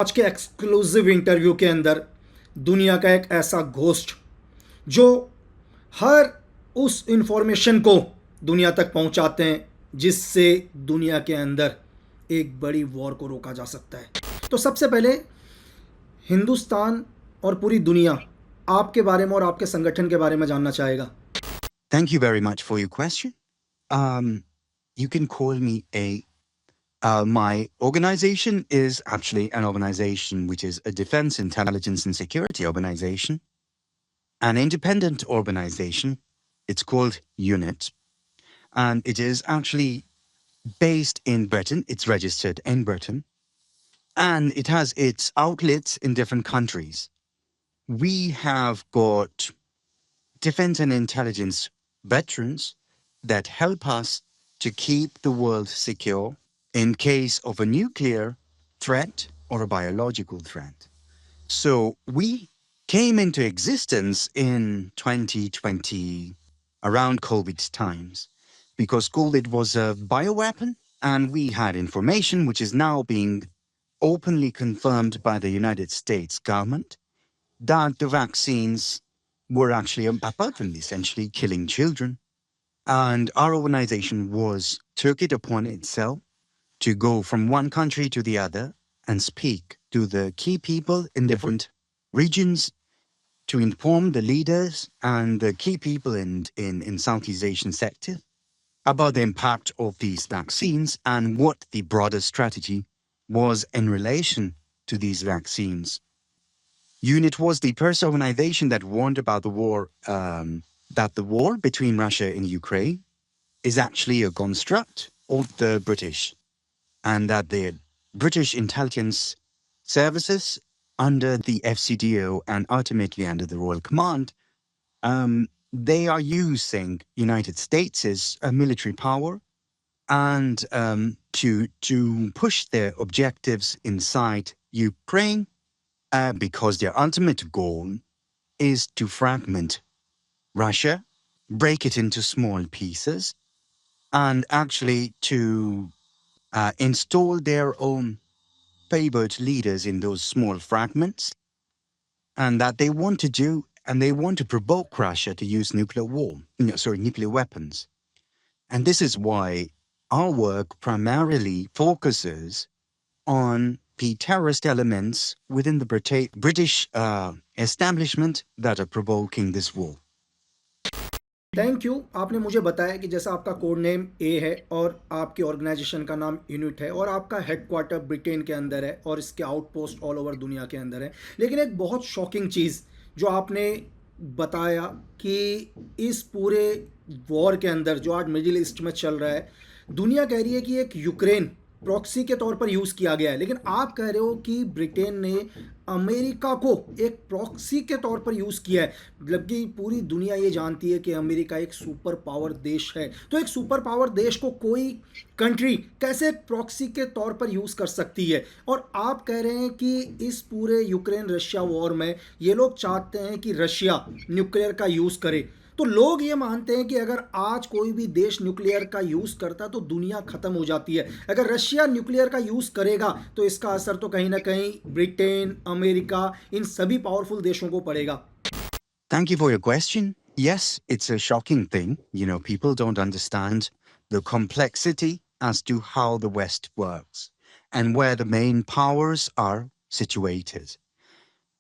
आज के exclusive interview के अंदर दुनिया का एक ऐसा घोस्ट जो हर उस इंफॉर्मेशन को दुनिया तक पहुंचाते हैं जिससे दुनिया के अंदर एक बड़ी वॉर को रोका जा सकता है। तो सबसे पहले हिंदुस्तान और पूरी दुनिया आपके बारे में और आपके संगठन के बारे में जानना चाहेगा। Thank you very much for your question. You can call me a. My organization is actually an organization which is a defense, intelligence, and security organization, an independent organization. It's called UNIT, and it is actually based in Britain. It's registered in Britain, and it has its outlets in different countries. We have got defense and intelligence veterans that help us to keep the world secure in case of a nuclear threat or a biological threat. So we came into existence in 2020 around COVID times because COVID was a bioweapon and we had information which is now being openly confirmed by the United States government that the vaccines were actually a weapon, essentially killing children. And our organization took it upon itself to go from one country to the other and speak to the key people in different regions to inform the leaders and the key people in Southeast Asian sector about the impact of these vaccines and what the broader strategy was in relation to these vaccines. UNIT was the first organization that warned about the war, that the war between Russia and Ukraine is actually a construct of the British, and that the British intelligence services under the FCDO and ultimately under the Royal Command, they are using United States as a military power and to push their objectives inside Ukraine because their ultimate goal is to fragment Russia, break it into small pieces, and actually to install their own favored leaders in those small fragments. And that they want to do, and they want to provoke Russia to use nuclear weapons. And this is why our work primarily focuses on the terrorist elements within the British establishment that are provoking this war. Thank you. आपने मुझे बताया कि जैसा आपका code name ए है और आपकी organisation का नाम यूनिट है और आपका हेडक्वार्टर ब्रिटेन के अंदर है और इसके आउटपोस्ट ऑल ओवर दुनिया के अंदर है, लेकिन एक बहुत शॉकिंग चीज़ जो आपने बताया कि इस पूरे वॉर के अंदर जो आज मिडिल ईस्ट में चल रहा है, दुनिया कह रही है कि एक यूक्रेन प्रॉक्सी के तौर पर यूज़ किया गया है, लेकिन आप कह रहे हो कि ब्रिटेन ने अमेरिका को एक प्रॉक्सी के तौर पर यूज़ किया है। मतलब कि पूरी दुनिया ये जानती है कि अमेरिका एक सुपर पावर देश है, तो एक सुपर पावर देश को कोई कंट्री कैसे एक प्रॉक्सी के तौर पर यूज़ कर सकती है? और आप कह रहे हैं कि इस पूरे यूक्रेन रशिया वॉर में ये लोग चाहते हैं कि रशिया न्यूक्लियर का यूज़ करे। तो लोग ये मानते हैं कि अगर आज कोई भी देश न्यूक्लियर का यूज़ करता तो दुनिया ख़त्म हो जाती है। अगर रशिया न्यूक्लियर का यूज़ करेगा तो इसका असर तो कहीं ना कहीं ब्रिटेन, अमेरिका, इन सभी पावरफुल देशों को पड़ेगा। Thank you for your question. Yes, it's a shocking thing. You know, people don't understand the complexity as to how the West works and where the main powers are situated.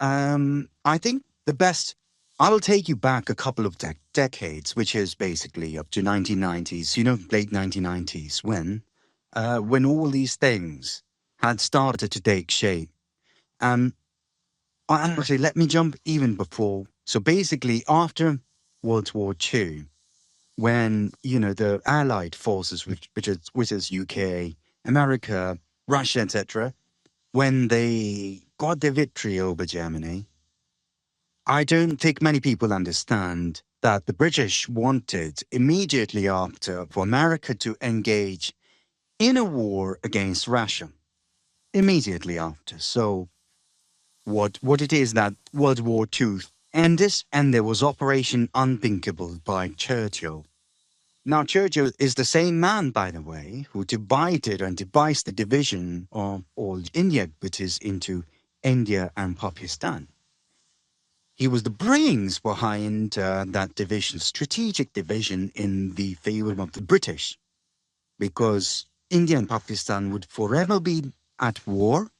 I think the best, I will take you back a couple of decades, which is basically up to 1990s, you know, late 1990s, when all these things had started to take shape. Actually, let me jump even before. So basically, after World War II, when, you know, the Allied forces, which is UK, America, Russia, etc., when they got their victory over Germany, I don't think many people understand that the British wanted immediately after for America to engage in a war against Russia. Immediately after. So what it is that World War II ended and there was Operation Unthinkable by Churchill. Now, Churchill is the same man, by the way, who divided and devised the division of old India, which is into India and Pakistan. He was the brains behind that division, strategic division in the favor of the British, because India and Pakistan would forever be at war,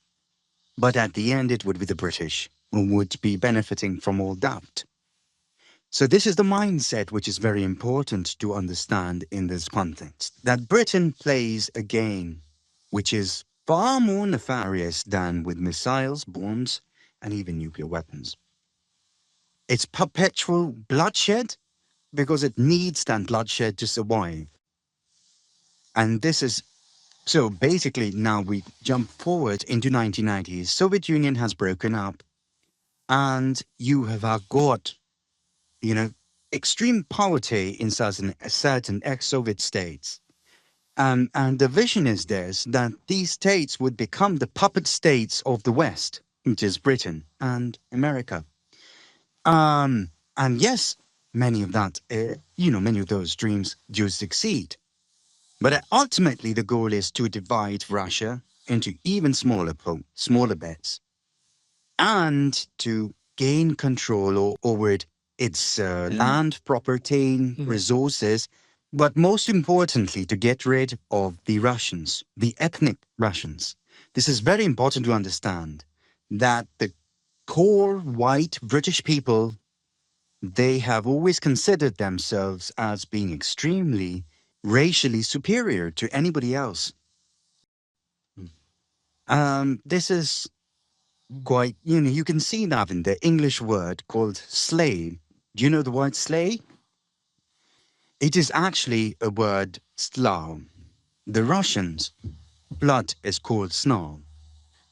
but at the end it would be the British who would be benefiting from all that. So this is the mindset which is very important to understand in this context, that Britain plays a game which is far more nefarious than with missiles, bombs, and even nuclear weapons. It's perpetual bloodshed because it needs that bloodshed to survive. And this is so basically now we jump forward into 1990s. Soviet Union has broken up, and you have got, you know, extreme poverty in certain ex-Soviet states. And the vision is this, that these states would become the puppet states of the West, which is Britain and America. And yes, many of that, many of those dreams do succeed. But ultimately, the goal is to divide Russia into even smaller bits, and to gain control over its land, property, resources, but most importantly, to get rid of the Russians, the ethnic Russians. This is very important to understand, that the core white British people, they have always considered themselves as being extremely racially superior to anybody else. This is quite, you can see that in the English word called slave. Do you know the word slave? It is actually a word Slav. The Russians' blood is called Slav.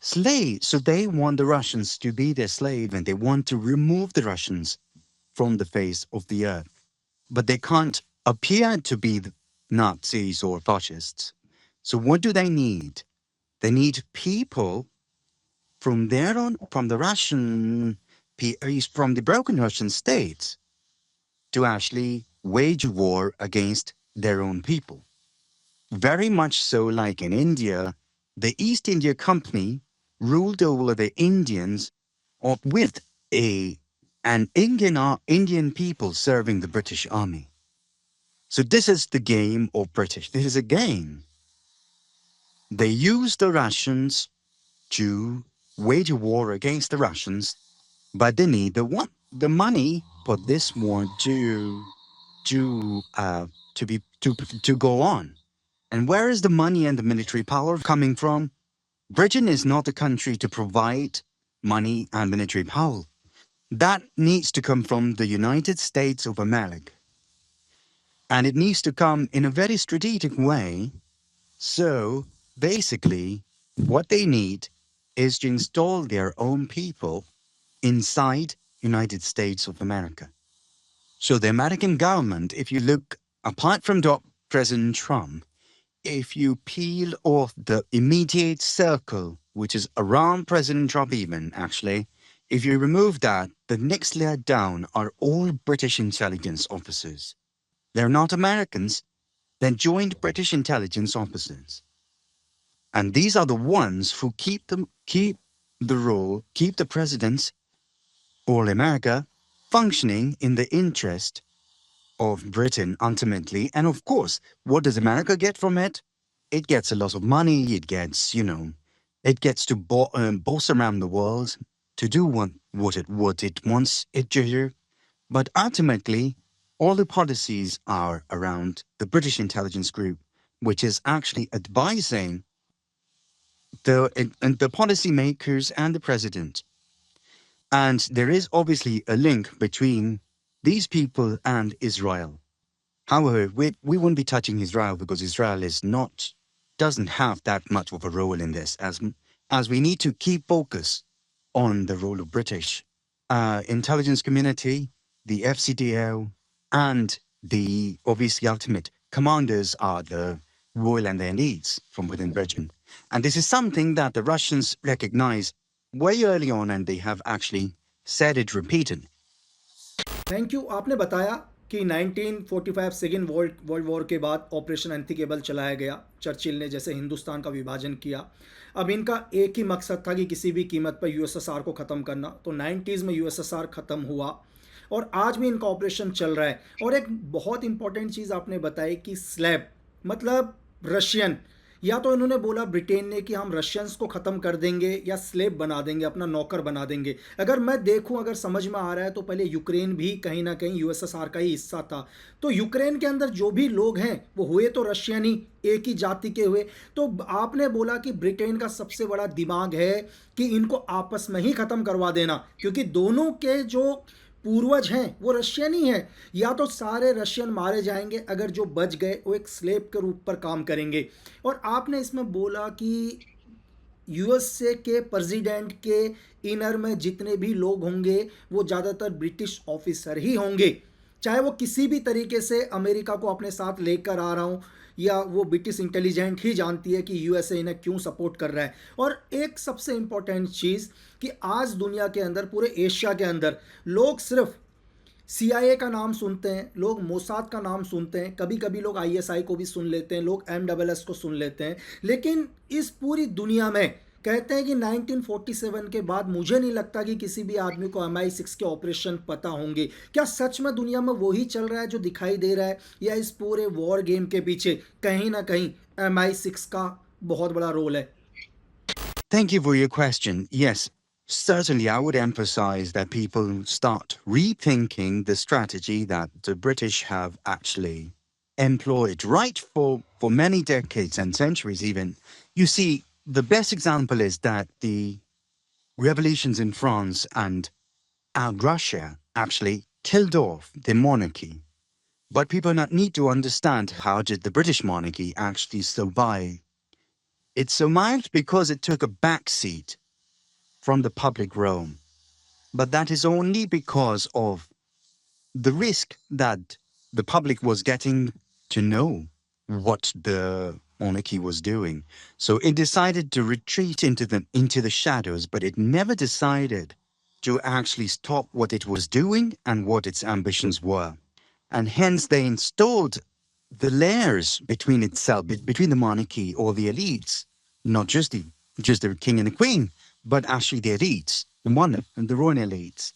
Slave, so they want the Russians to be their slave, and they want to remove the Russians from the face of the earth. But they can't appear to be the Nazis or fascists. So what do they need? They need people from there on, from the from the broken Russian states, to actually wage war against their own people. Very much so like in India, the East India Company ruled over the Indians with an Indian people serving the British army. So this is the game of British. This is a game. They use the Russians to wage a war against the Russians, but they need the money for this war to go on. And where is the money and the military power coming from? Britain is not a country to provide money and military power. That needs to come from the United States of America. And it needs to come in a very strategic way. So basically, what they need is to install their own people inside United States of America. So the American government, if you look apart from President Trump, if you peel off the immediate circle, which is around President Trump even, actually, if you remove that, the next layer down are all British intelligence officers. They're not Americans, they're joint British intelligence officers. And these are the ones who keep the presidents or America functioning in the interest of Britain ultimately. And of course, what does America get from it? It gets a lot of money. It gets, it gets to boss around the world to do what it wants it to do. But ultimately, all the policies are around the British intelligence group, which is actually advising the policymakers and the president. And there is obviously a link between these people and Israel. However, we won't be touching Israel because Israel doesn't have that much of a role in this, as we need to keep focus on the role of British intelligence community, the FCDO, and the obviously ultimate commanders are the royal and their elites from within Britain. And this is something that the Russians recognize way early on, and they have actually said it repeatedly. Thank you. आपने बताया कि 1945 second world world war के बाद operation unthinkable चलाया गया, Churchill ने जैसे हिंदुस्तान का विभाजन किया। अब इनका एक ही मकसद था कि किसी भी कीमत पर यूएसएसआर को ख़त्म करना। तो 90s में यूएसएसआर ख़त्म हुआ और आज भी इनका ऑपरेशन चल रहा है। और एक बहुत इंपॉर्टेंट चीज़ आपने बताई कि स्लैब मतलब रशियन, या तो इन्होंने बोला ब्रिटेन ने कि हम रशियंस को ख़त्म कर देंगे या स्लेब बना देंगे, अपना नौकर बना देंगे। अगर मैं देखूं, अगर समझ में आ रहा है तो पहले यूक्रेन भी कहीं ना कहीं यूएसएसआर का ही हिस्सा था। तो यूक्रेन के अंदर जो भी लोग हैं वो हुए तो रशियन ही, एक ही जाति के हुए। तो आपने बोला कि ब्रिटेन का सबसे बड़ा दिमाग है कि इनको आपस में ही ख़त्म करवा देना, क्योंकि दोनों के जो पूर्वज हैं वो रशियन ही हैं। या तो सारे रशियन मारे जाएंगे, अगर जो बच गए वो एक स्लेब के रूप पर काम करेंगे। और आपने इसमें बोला कि यूएसए के प्रेसिडेंट के इनर में जितने भी लोग होंगे वो ज़्यादातर ब्रिटिश ऑफिसर ही होंगे, चाहे वो किसी भी तरीके से अमेरिका को अपने साथ लेकर आ रहा हूँ, या वो ब्रिटिश इंटेलिजेंट ही जानती है कि यूएसए इन्हें क्यों सपोर्ट कर रहा है। और एक सबसे इंपॉर्टेंट चीज़ कि आज दुनिया के अंदर, पूरे एशिया के अंदर, लोग सिर्फ सीआईए का नाम सुनते हैं, लोग मोसाद का नाम सुनते हैं, कभी कभी लोग आईएसआई को भी सुन लेते हैं, लोग एमडब्ल्यूएस को सुन लेते हैं। लेकिन इस पूरी दुनिया में कहते हैं कि 1947 के बाद मुझे नहीं लगता कि किसी भी आदमी को MI6 के ऑपरेशन पता होंगे। क्या सच में दुनिया में वही चल रहा है जो दिखाई दे रहा है, या इस पूरे वॉर गेम के पीछे कहीं ना कहीं MI6 का बहुत बड़ा रोल है? Thank you for your question. Yes, certainly I would emphasize that people start rethinking the strategy that the British have actually employed right for many decades and centuries even. You see, the best example is that the revolutions in France and Russia actually killed off the monarchy. But people not need to understand how did the British monarchy actually survive. It survived because it took a backseat from the public realm. But that is only because of the risk that the public was getting to know what the monarchy was doing. So it decided to retreat into the shadows, but it never decided to actually stop what it was doing and what its ambitions were. And hence they installed the layers between itself, between the monarchy or the elites, not just the king and the queen, but actually the elites, the monarch and the royal elites,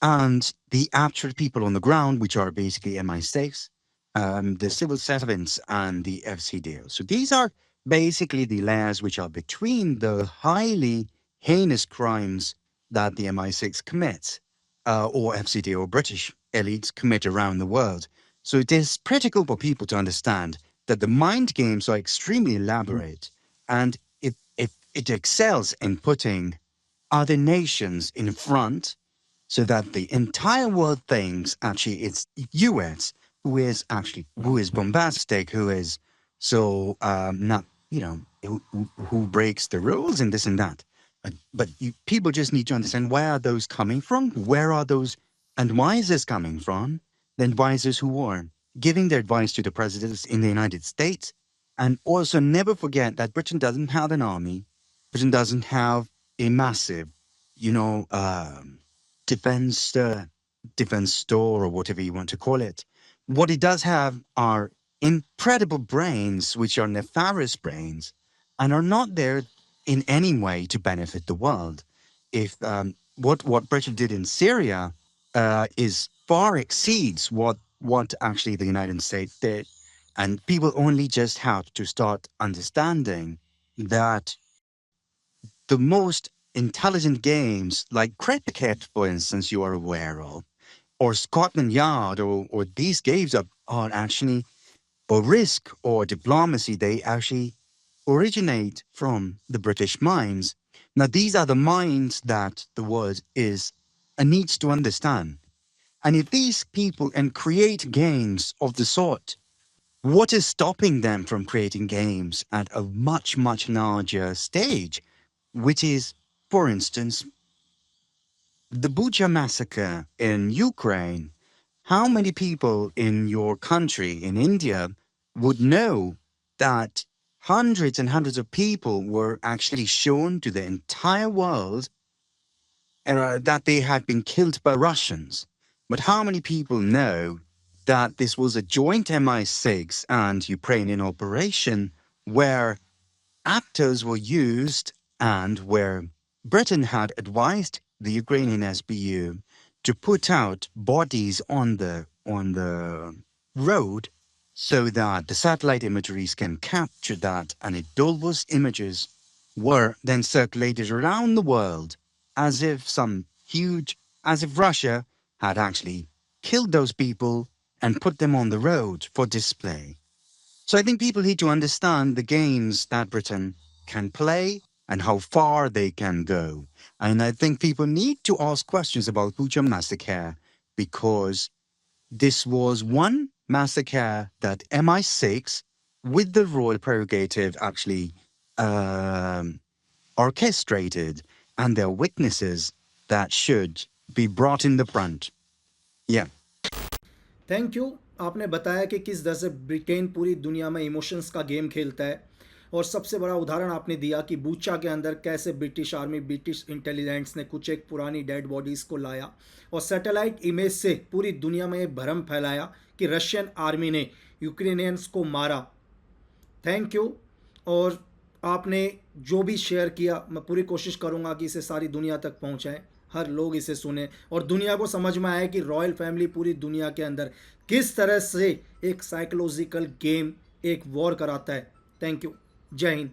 and the actual people on the ground, which are basically MI6, the civil servants, and the FCDO. So these are basically the layers which are between the highly heinous crimes that the MI6 commits, or FCDO or British elites commit around the world. So it is critical for people to understand that the mind games are extremely elaborate, and it excels in putting other nations in front so that the entire world thinks actually it's US who is bombastic, who is so not who breaks the rules and this and that. But people just need to understand where are those coming from, where are those, and why is this coming from? The advisors who are giving their advice to the presidents in the United States, and also never forget that Britain doesn't have an army, Britain doesn't have a massive, you know. Defense defense store or whatever you want to call it. What it does have are incredible brains, which are nefarious brains, and are not there in any way to benefit the world. If what Britain did in Syria is far exceeds what actually the United States did, and people only just have to start understanding that the most intelligent games like cricket, for instance, you are aware of, or Scotland Yard, or these games are actually, or Risk or Diplomacy, they actually originate from the British minds. Now, these are the minds that the world is and needs to understand. And if these people and create games of the sort, what is stopping them from creating games at a much, much larger stage, which is, for instance, the Bucha massacre in Ukraine? How many people in your country, in India, would know that hundreds and hundreds of people were actually shown to the entire world that they had been killed by Russians? But how many people know that this was a joint MI6 and Ukrainian operation where actors were used and where Britain had advised the Ukrainian SBU to put out bodies on the road so that the satellite imageries can capture that, and those images were then circulated around the world as if as if Russia had actually killed those people and put them on the road for display. So I think people need to understand the games that Britain can play and how far they can go. And I think people need to ask questions about Bucha massacre because this was one massacre that MI6, with the royal prerogative, actually um, orchestrated, and there are witnesses that should be brought in the front. Yeah. Thank you. आपने बताया कि किस तरह से Britain पूरी दुनिया में emotions का गेम खेलता है, और सबसे बड़ा उदाहरण आपने दिया कि बूचा के अंदर कैसे ब्रिटिश आर्मी, ब्रिटिश इंटेलिजेंस ने कुछ एक पुरानी डेड बॉडीज़ को लाया और सैटेलाइट इमेज से पूरी दुनिया में एक भ्रम फैलाया कि रशियन आर्मी ने यूक्रेनियंस को मारा। Thank you. और आपने जो भी शेयर किया, मैं पूरी कोशिश करूंगा कि इसे सारी दुनिया तक पहुंचाएं, हर लोग इसे सुने और दुनिया को समझ में आए कि रॉयल फैमिली पूरी दुनिया के अंदर किस तरह से एक साइकोलॉजिकल गेम, एक वॉर कराता है। Thank you. जय हिंद।